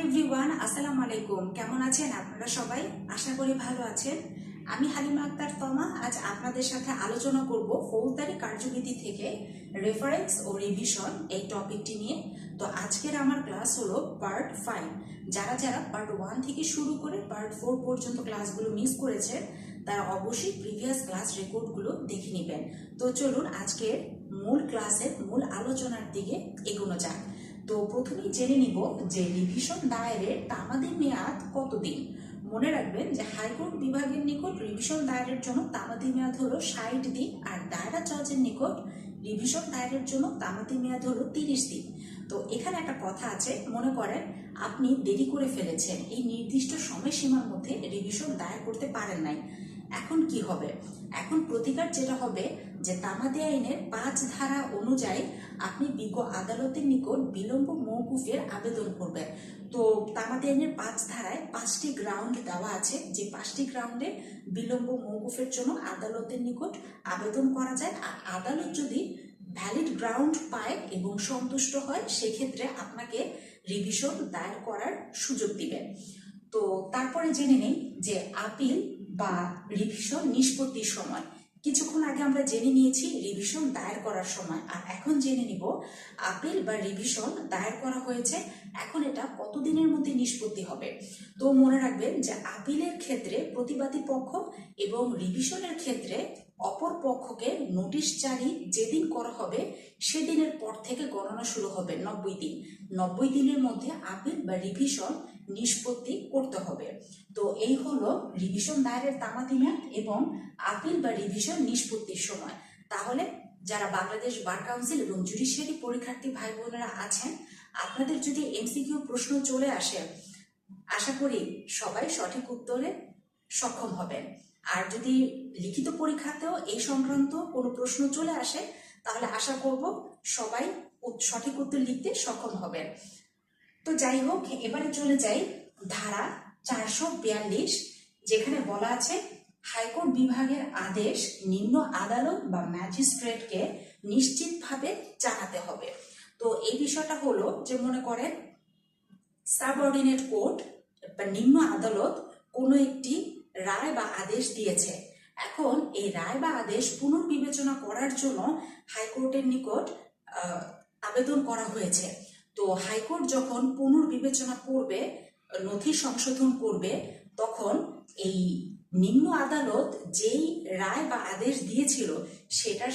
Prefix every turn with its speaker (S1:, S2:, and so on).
S1: Everyone, আসসালামু আলাইকুম। কেমন আছেন আপনারা সবাই? আশা করি ভালো আছেন। আমি হালিমা আক্তার তমা আজ আপনাদের সাথে আলোচনা করব ফৌজদারি কার্যবিধি থেকে রেফারেন্স ও রিভিশন এই টপিকটি নিয়ে। তো আজকের আমার ক্লাস হলো পার্ট 5। যারা যারা পার্ট 1 থেকে শুরু করে পার্ট 4 পর্যন্ত ক্লাসগুলো মিস করেছেন তারা অবশ্যই প্রিভিয়াস ক্লাস রেকর্ডগুলো দেখে নেবেন। তো চলুন আজকের মূল ক্লাসের মূল আলোচনার দিকে এগোনো যাক। তো প্রথমেই জেনে নিব যে রিভিশন দায়েরের তামাদি মেয়াদ কতদিন। মনে রাখবেন যে হাইকোর্ট বিভাগের নিকট রিভিশন দায়েরের জন্য তামাদি মেয়াদ হলো 60 দিন, আর দায়রা জজের নিকট রিভিশন দায়েরের জন্য তামাদি মেয়াদ হলো 30 দিন। তো এখানে একটা কথা আছে, মনে করেন আপনি দেরি করে ফেলেছেন, এই নির্দিষ্ট সময়সীমার মধ্যে রিভিশন দায়ের করতে পারেন নাই। এখন কি হবে? এখন প্রতিকার যেটা হবে যে তামাদি আইনের 5 ধারা অনুযায়ী আপনি বিজ্ঞ আদালতের নিকট বিলম্ব মওকুফের আবেদন করবেন। তো তামাদি আইনের 5 ধারায় 5টি গ্রাউন্ড দেওয়া আছে, যে 5টি গ্রাউন্ডে বিলম্ব মওকুফের জন্য আদালতের নিকট আবেদন করা যায়। আর আদালত যদি ভ্যালিড গ্রাউন্ড পায় এবং সন্তুষ্ট হয়, সেক্ষেত্রে আপনাকে রিভিশন দায়ের করার সুযোগ দিবেন। তো তারপরে জেনে নেই যে আপিল বা রিভিশন নিষ্পত্তির সময়। কিছুক্ষণ আগে আমরা জেনে নিয়েছি রিভিশন দায়ের করার সময়, আর এখন জেনে নিব আপিল বা রিভিশন দায়ের করা হয়েছে, এখন এটা কতদিনের মধ্যে নিষ্পত্তি হবে। তো মনে রাখবেন যে আপিলের ক্ষেত্রে প্রতিবাদী পক্ষ এবং রিভিশনের ক্ষেত্রে অপর পক্ষকে নোটিশ জারি যেদিন করা হবে সেদিনের পর থেকে গণনা শুরু হবে 90 দিন। 90 দিনের মধ্যে আপিল বা রিভিশন নিষ্পত্তি করতে হবে। তো এই হলো রিভিশন দায়েরের তামাদি মেয়াদ এবং আপিল বা রিভিশন নিষ্পত্তির সময়। তাহলে যারা বাংলাদেশ বার কাউন্সিল এবং জুডিশিয়ারি পরীক্ষার্থী ভাই বোনেরা আছেন, আপনাদের যদি এমসিকিউ প্রশ্ন চলে আসে, আশা করি সবাই সঠিক উত্তরে সক্ষম হবেন। আর যদি লিখিত পরীক্ষাতেও এই সংক্রান্ত কোনো প্রশ্ন চলে আসে, তাহলে আশা করব সবাই সঠিক উত্তর লিখতে সক্ষম হবেন। তো যাই হোক, এবারে চলে যাই ধারা 442, যেখানে বলা আছে হাইকোর্ট বিভাগের আদেশ নিম্ন আদালত বা ম্যাজিস্ট্রেটকে নিশ্চিতভাবে জানাতে হবে। তো এই বিষয়টা হলো যে মনে করেন সাবঅর্ডিনেট কোর্ট বা নিম্ন আদালত কোনো একটি রায় বা আদেশ দিয়েছে। এখন এই রায় বা আদেশ পুনর্বিবেচনা করার জন্য হাইকোর্টের নিকট আবেদন করা হয়েছে। তো হাইকোর্ট যখন পুনর্বিবেচনা করবে, নথি সংশোধন করবে, তখন এই নিম্ন আদালত যেই রায় বা আদেশ দিয়েছিল সেটার